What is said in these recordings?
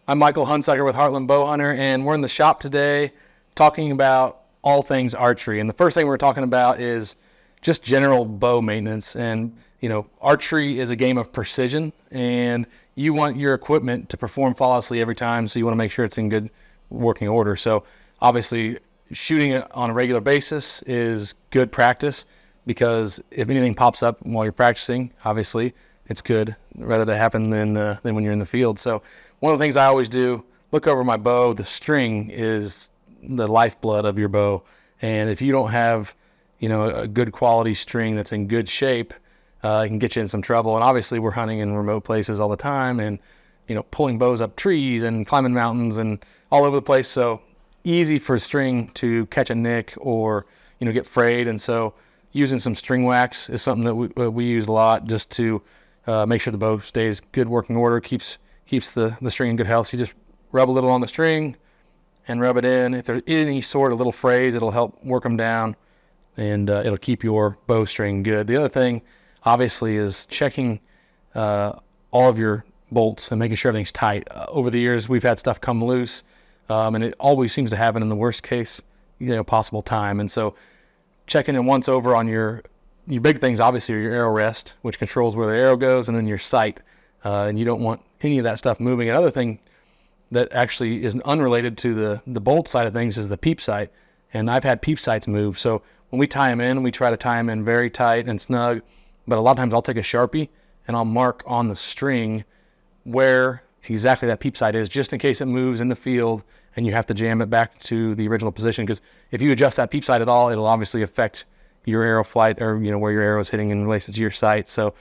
I'm Michael Hunsucker with Heartland Bowhunter, and we're in the shop today talking about all things archery. And the first thing we're talking about is just general bow maintenance. And, archery is a game of precision, and you want your equipment to perform flawlessly every time, so you want to make sure it's in good working order. So obviously, shooting it on a regular basis is good practice, because if anything pops up while you're practicing, obviously, it's good rather to happen than when you're in the field. So one of the things I always do, look over my bow. The string is the lifeblood of your bow. And if you don't have, a good quality string that's in good shape, it can get you in some trouble. And obviously we're hunting in remote places all the time and, pulling bows up trees and climbing mountains and all over the place. So easy for a string to catch a nick or, get frayed. And so using some string wax is something that we use a lot, just to make sure the bow stays good working order, keeps the string in good health. So you just rub a little on the string and rub it in. If there's any sort of little frays, it'll help work them down, and it'll keep your bowstring good. The other thing, obviously, is checking all of your bolts and making sure everything's tight. Over the years, we've had stuff come loose, and it always seems to happen in the worst case, possible time. And so checking it once over on your big things, obviously, are your arrow rest, which controls where the arrow goes, and then your sight. And you don't want any of that stuff moving. Another thing that actually is unrelated to the bolt side of things is the peep sight. And I've had peep sights move. So when we tie them in, we try to tie them in very tight and snug. But a lot of times I'll take a Sharpie and I'll mark on the string where exactly that peep sight is, just in case it moves in the field and you have to jam it back to the original position. Because if you adjust that peep sight at all, it'll obviously affect your arrow flight, or where your arrow is hitting in relation to your sight. So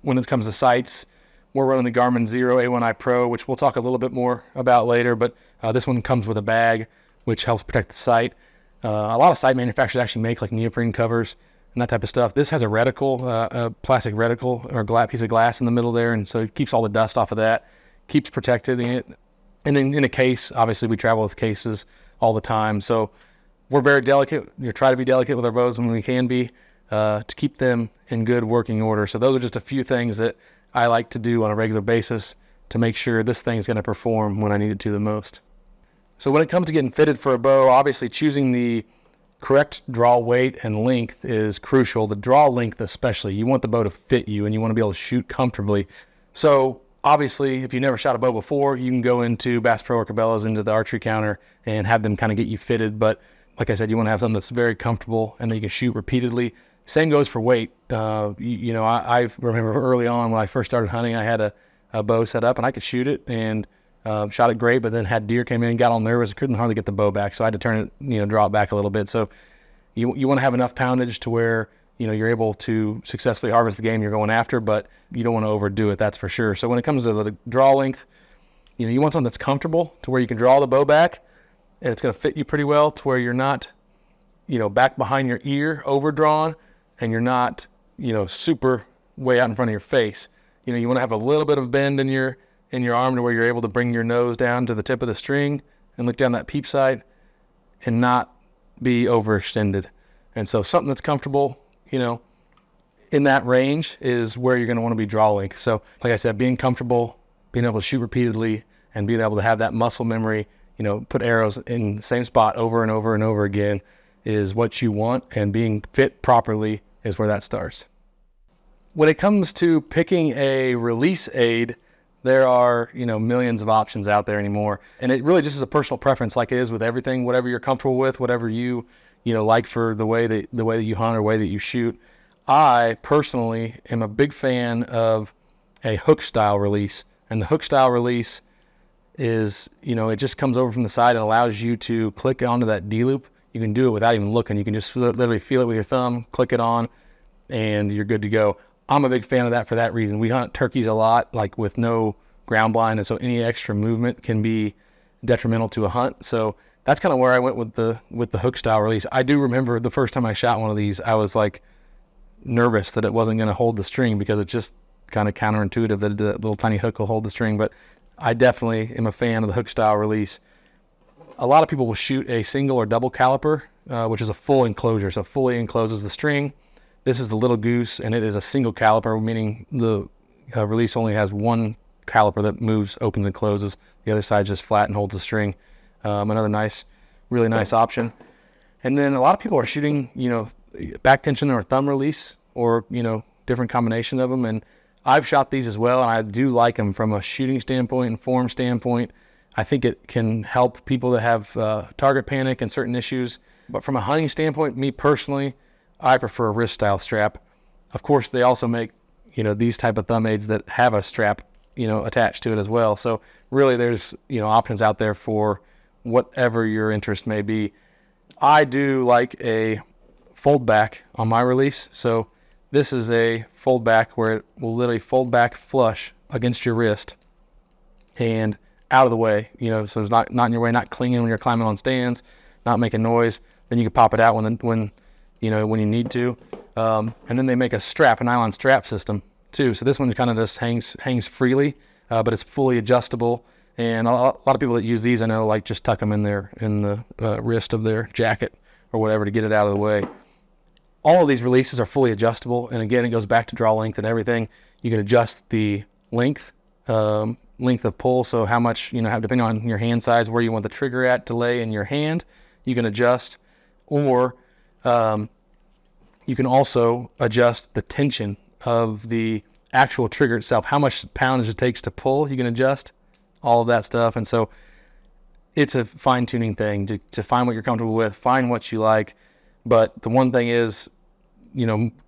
when it comes to sights, we're running the Garmin Zero A1i Pro, which we'll talk a little bit more about later, but this one comes with a bag, which helps protect the sight. A lot of sight manufacturers actually make like neoprene covers and that type of stuff. This has a reticle, a plastic reticle or a piece of glass in the middle there, and so it keeps all the dust off of that, keeps protected in it. And then in a case, obviously we travel with cases all the time, so we're very delicate. You try to be delicate with our bows when we can be, to keep them in good working order. So those are just a few things that I like to do on a regular basis to make sure this thing is going to perform when I need it to the most. So when it comes to getting fitted for a bow, obviously choosing the correct draw weight and length is crucial. The draw length especially. You want the bow to fit you, and you want to be able to shoot comfortably. So obviously, if you never shot a bow before, you can go into Bass Pro or Cabela's, into the archery counter, and have them kind of get you fitted. But like I said, you want to have something that's very comfortable and that you can shoot repeatedly. Same goes for weight. I remember early on when I first started hunting, I had a bow set up and I could shoot it and shot it great, but then had deer came in, got all nervous, couldn't hardly get the bow back. So I had to turn it, draw it back a little bit. So you want to have enough poundage to where, you're able to successfully harvest the game you're going after, but you don't want to overdo it, that's for sure. So when it comes to the draw length, you want something that's comfortable to where you can draw the bow back and it's going to fit you pretty well, to where you're not, back behind your ear overdrawn, and you're not, super way out in front of your face. You want to have a little bit of bend in your arm to where you're able to bring your nose down to the tip of the string and look down that peep sight and not be overextended. And so something that's comfortable, in that range is where you're going to want to be draw length. So like I said, being comfortable, being able to shoot repeatedly, and being able to have that muscle memory, put arrows in the same spot over and over and over again is what you want, and being fit properly is where that starts. When it comes to picking a release aid, there are, millions of options out there anymore. And it really just is a personal preference, like it is with everything, whatever you're comfortable with, whatever you like for the way that you hunt or way that you shoot. I personally am a big fan of a hook style release. And the hook style release is, it just comes over from the side and allows you to click onto that D-loop. You can do it without even looking. You can just literally feel it with your thumb, click it on, and you're good to go. I'm a big fan of that for that reason. We hunt turkeys a lot, like with no ground blind, and so any extra movement can be detrimental to a hunt. So that's kind of where I went with the hook style release. I do remember the first time I shot one of these, I was like nervous that it wasn't going to hold the string, because it's just kind of counterintuitive that the little tiny hook will hold the string. But I definitely am a fan of the hook style release. A lot of people will shoot a single or double caliper, which is a full enclosure, so fully encloses the string. This is the Little Goose, and it is a single caliper, meaning the release only has one caliper that moves, opens and closes. The other side's just flat and holds the string. Another nice, really nice option. And then a lot of people are shooting, back tension or thumb release, or, different combination of them. And I've shot these as well, and I do like them from a shooting standpoint and form standpoint. I think it can help people that have target panic and certain issues. But from a hunting standpoint, me personally, I prefer a wrist style strap. Of course, they also make, these type of thumb aids that have a strap, attached to it as well. So really there's, options out there for whatever your interest may be. I do like a fold back on my release. So this is a fold back where it will literally fold back flush against your wrist and out of the way, so it's not in your way, not clinging when you're climbing on stands, not making noise. Then you can pop it out when you need to. And then they make a strap, a nylon strap system too. So this one kind of just hangs freely, but it's fully adjustable. And a lot of people that use these, I know, like just tuck them in the wrist of their jacket or whatever to get it out of the way. All of these releases are fully adjustable. And again, it goes back to draw length and everything. You can adjust the length of pull. So how much, depending on your hand size, where you want the trigger at to lay in your hand, you can adjust. Or you can also adjust the tension of the actual trigger itself, how much poundage it takes to pull. You can adjust all of that stuff. And so it's a fine-tuning thing to find what you're comfortable with, find what you like. But the one thing is,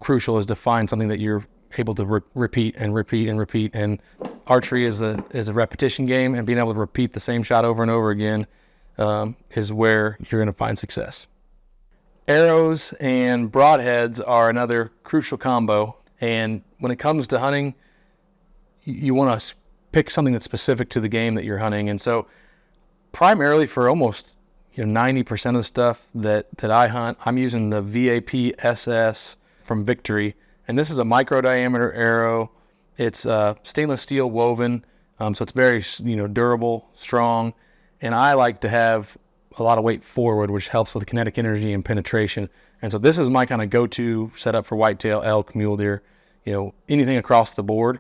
crucial is to find something that you're able to repeat and repeat and repeat. And archery is a repetition game, and being able to repeat the same shot over and over again is where you're going to find success. Arrows and broadheads are another crucial combo. And when it comes to hunting, you want to pick something that's specific to the game that you're hunting. And so primarily for almost 90% of the stuff that I hunt, I'm using the VAP SS from Victory. And this is a micro diameter arrow. It's stainless steel woven, so it's very durable, strong. And I like to have a lot of weight forward, which helps with kinetic energy and penetration. And so this is my kind of go-to setup for whitetail, elk, mule deer, anything across the board.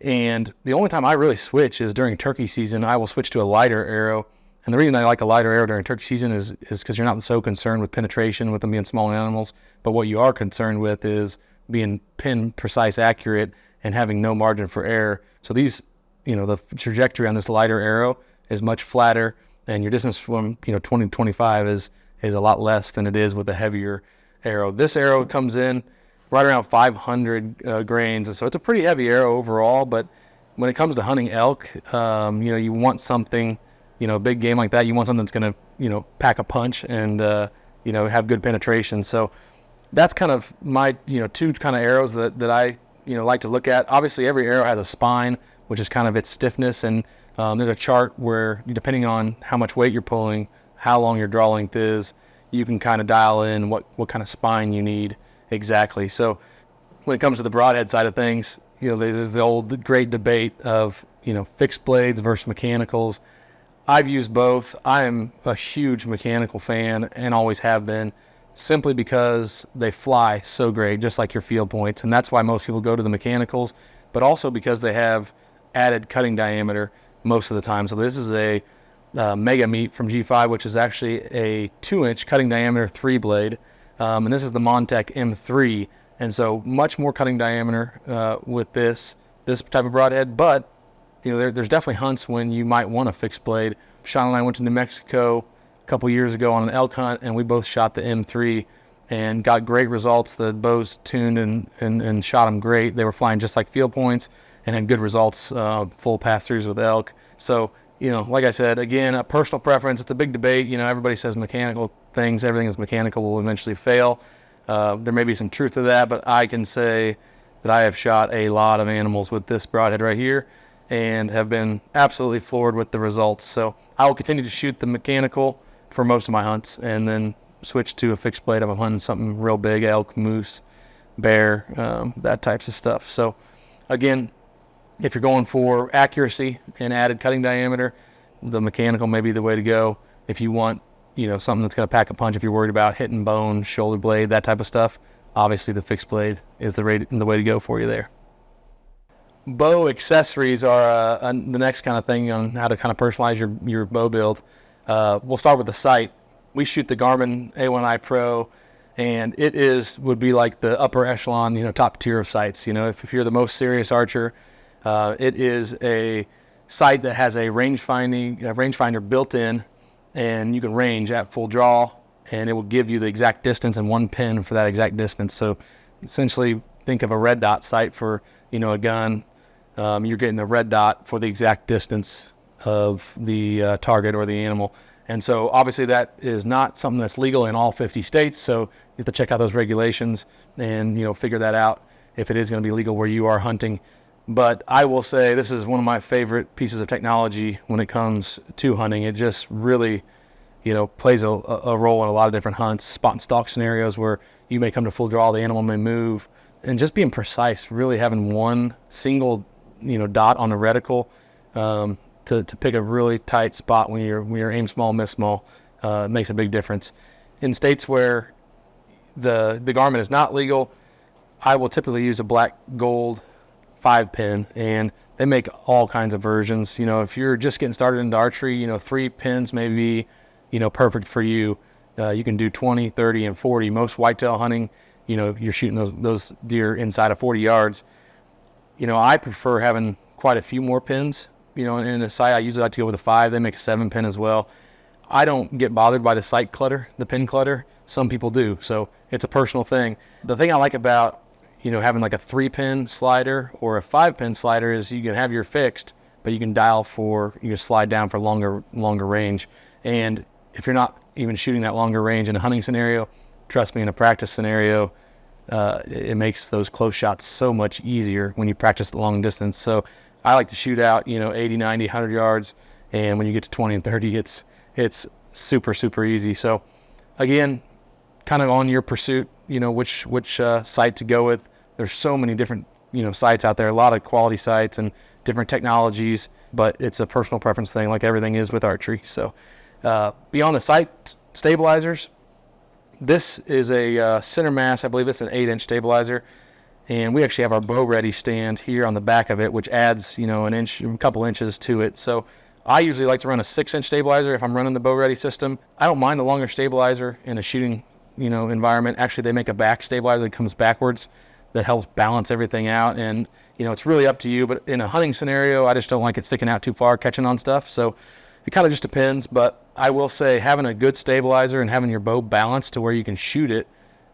And the only time I really switch is during turkey season. I will switch to a lighter arrow. And the reason I like a lighter arrow during turkey season is because you're not so concerned with penetration with them being small animals. But what you are concerned with is being pin precise, accurate, and having no margin for error. So these, the trajectory on this lighter arrow is much flatter, and your distance from 20 to 25 is a lot less than it is with a heavier arrow. This arrow comes in right around 500 grains, and so it's a pretty heavy arrow overall. But when it comes to hunting elk, you want something, a big game like that, you want something that's going to pack a punch and have good penetration. So that's kind of my two kind of arrows that I like to look at. Obviously every arrow has a spine, which is kind of its stiffness, and there's a chart where, depending on how much weight you're pulling, how long your draw length is, you can kind of dial in what kind of spine you need exactly. So when it comes to the broadhead side of things, there's the old great debate of fixed blades versus mechanicals. I've used both. I am a huge mechanical fan and always have been, simply because they fly so great, just like your field points. And that's why most people go to the mechanicals, but also because they have added cutting diameter most of the time. So this is a Mega Meat from G5, which is actually a 2-inch cutting diameter 3-blade. And this is the Montech M3. And so much more cutting diameter with this type of broadhead. But there's definitely hunts when you might want a fixed blade. Sean and I went to New Mexico a couple years ago on an elk hunt, and we both shot the M3 and got great results. The bows tuned and shot them great. They were flying just like field points and had good results, full pass-throughs with elk. So, like I said, again, a personal preference. It's a big debate. Everybody says mechanical things, everything that's mechanical will eventually fail. There may be some truth to that, but I can say that I have shot a lot of animals with this broadhead right here and have been absolutely floored with the results. So I will continue to shoot the mechanical for most of my hunts, and then switch to a fixed blade if I'm hunting something real big, elk, moose, bear, that types of stuff. So again, if you're going for accuracy and added cutting diameter, the mechanical may be the way to go. If you want, something that's going to pack a punch, if you're worried about hitting bone, shoulder blade, that type of stuff, obviously the fixed blade is the way to go for you there. bow accessories are the next kind of thing on how to kind of personalize your bow build. We'll start with the sight. We shoot the Garmin A1i Pro, and would be like the upper echelon, top tier of sights. If you're the most serious archer, it is a sight that has a rangefinder built in, and you can range at full draw, and it will give you the exact distance and one pin for that exact distance. So essentially, think of a red dot sight for a gun. You're getting a red dot for the exact distance of the target or the animal. And so obviously that is not something that's legal in all 50 states. So you have to check out those regulations and, figure that out if it is going to be legal where you are hunting. But I will say this is one of my favorite pieces of technology when it comes to hunting. It just really, plays a role in a lot of different hunts, spot and stalk scenarios where you may come to full draw, the animal may move, and just being precise, really having one single, dot on the reticle, to pick a really tight spot when you're aim small, miss small, makes a big difference. In states where the Garmin is not legal, I will typically use a black gold 5-pin, and they make all kinds of versions. If you're just getting started into archery, 3 pins may be, perfect for you. You can do 20, 30, and 40. Most whitetail hunting, you're shooting those deer inside of 40 yards. I prefer having quite a few more pins. In a sight, I usually like to go with a 5. They make a 7-pin as well. I don't get bothered by the sight clutter, the pin clutter. Some people do, so it's a personal thing. The thing I like about, having like a 3-pin slider or a 5-pin slider is you can have your fixed, but you can you can slide down for longer range. And if you're not even shooting that longer range in a hunting scenario, trust me, in a practice scenario, it makes those close shots so much easier when you practice the long distance. So I like to shoot out, 80, 90, 100 yards. And when you get to 20 and 30, it's super, super easy. So again, kind of on your pursuit, which sight to go with. There's so many different, sights out there, a lot of quality sights and different technologies, but it's a personal preference thing like everything is with archery. So beyond the sight stabilizers, this is a center mass. I believe it's an 8-inch stabilizer. And we actually have our bow ready stand here on the back of it, which adds, a couple inches to it. So I usually like to run a 6-inch stabilizer if I'm running the bow ready system. I don't mind a longer stabilizer in a shooting, environment. Actually, they make a back stabilizer that comes backwards that helps balance everything out. And, it's really up to you. But in a hunting scenario, I just don't like it sticking out too far, catching on stuff. So it kind of just depends. But I will say having a good stabilizer and having your bow balanced to where you can shoot it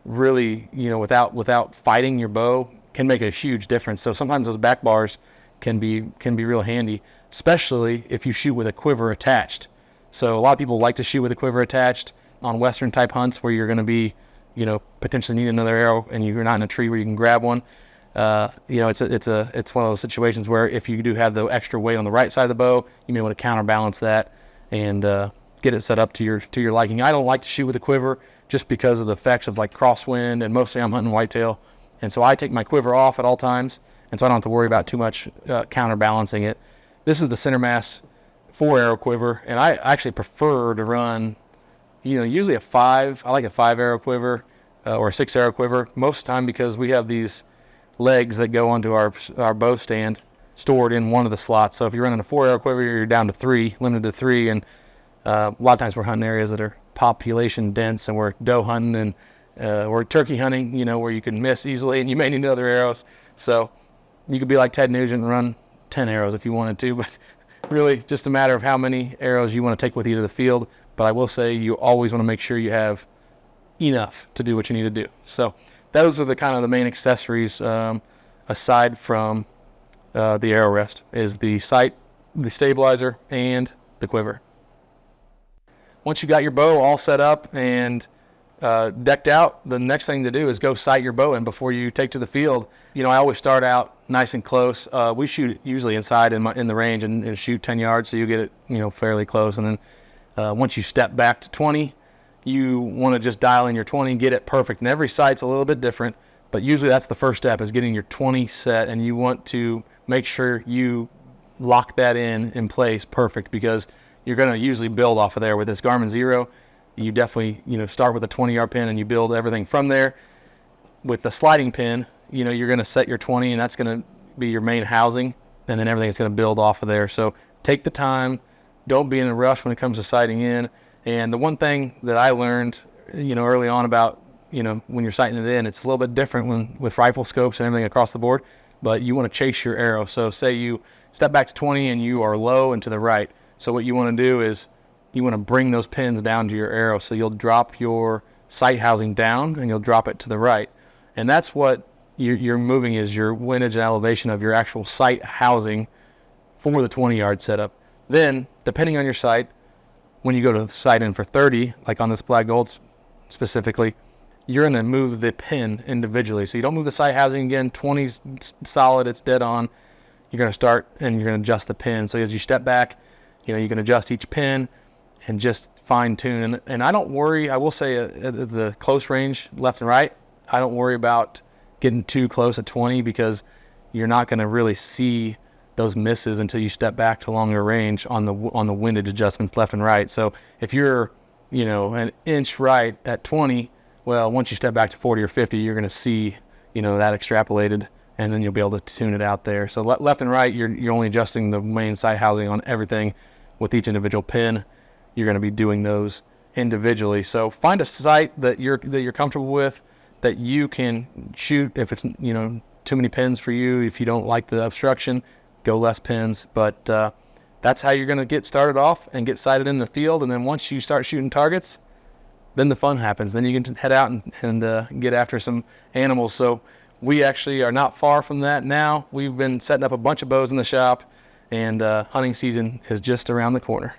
really, without fighting your bow can make a huge difference. So sometimes those back bars can be real handy, especially if you shoot with a quiver attached. So a lot of people like to shoot with a quiver attached on Western type hunts where you're going to be, potentially need another arrow and you're not in a tree where you can grab one. It's one of those situations where if you do have the extra weight on the right side of the bow, you may want to counterbalance that and get it set up to your liking. I don't like to shoot with a quiver just because of the effects of like crosswind, and mostly I'm hunting whitetail. And so I take my quiver off at all times, and so I don't have to worry about too much counterbalancing it. This is the center mass 4-arrow quiver, and I actually prefer to run, usually a 5. I like a 5-arrow quiver or a 6-arrow quiver most of the time because we have these legs that go onto our bow stand stored in one of the slots. So if you're running a 4-arrow quiver, you're down to 3, limited to 3, and a lot of times we're hunting areas that are population dense, and we're doe hunting and or turkey hunting, where you can miss easily and you may need other arrows. So you could be like Ted Nugent and run 10 arrows if you wanted to, but really just a matter of how many arrows you want to take with you to the field. But I will say you always want to make sure you have enough to do what you need to do. So those are the kind of the main accessories aside from the arrow rest is the sight, the stabilizer, and the quiver. Once you got your bow all set up and decked out, the next thing to do is go sight your bow in before you take to the field. I always start out nice and close. We shoot usually inside in the range and shoot 10 yards, so you get it fairly close. And then once you step back to 20, you want to just dial in your 20, get it perfect. And every sight's a little bit different, but usually that's the first step, is getting your 20 set, and you want to make sure you lock that in place perfect, because you're going to usually build off of there. With this Garmin Zero, you definitely, start with a 20-yard pin and you build everything from there. With the sliding pin, you're going to set your 20, and that's going to be your main housing, and then everything's going to build off of there. So take the time. Don't be in a rush when it comes to sighting in. And the one thing that I learned, early on about, when you're sighting it in, it's a little bit different with rifle scopes and everything across the board, but you want to chase your arrow. So say you step back to 20 and you are low and to the right. So what you want to do is you want to bring those pins down to your arrow. So you'll drop your sight housing down and you'll drop it to the right. And that's what you're moving, is your windage and elevation of your actual sight housing for the 20-yard setup. Then, depending on your sight, when you go to sight in for 30, like on this black gold specifically, you're going to move the pin individually. So you don't move the sight housing again. 20's solid, it's dead on. You're going to start and you're going to adjust the pin. So as you step back, you can adjust each pin and just fine tune. And I don't worry, I will say at the close range, left and right, I don't worry about getting too close at 20, because you're not going to really see those misses until you step back to longer range on the windage adjustments left and right. So if you're, an inch right at 20, well, once you step back to 40 or 50, you're going to see, that extrapolated, and then you'll be able to tune it out there. So left and right, you're only adjusting the main sight housing on everything with each individual pin. You're going to be doing those individually. So find a sight that you're comfortable with, that you can shoot. If it's, too many pins for you, if you don't like the obstruction, go less pins. But that's how you're going to get started off and get sighted in the field. And then once you start shooting targets, then the fun happens. Then you can head out and get after some animals. So we actually are not far from that now. We've been setting up a bunch of bows in the shop, and hunting season is just around the corner.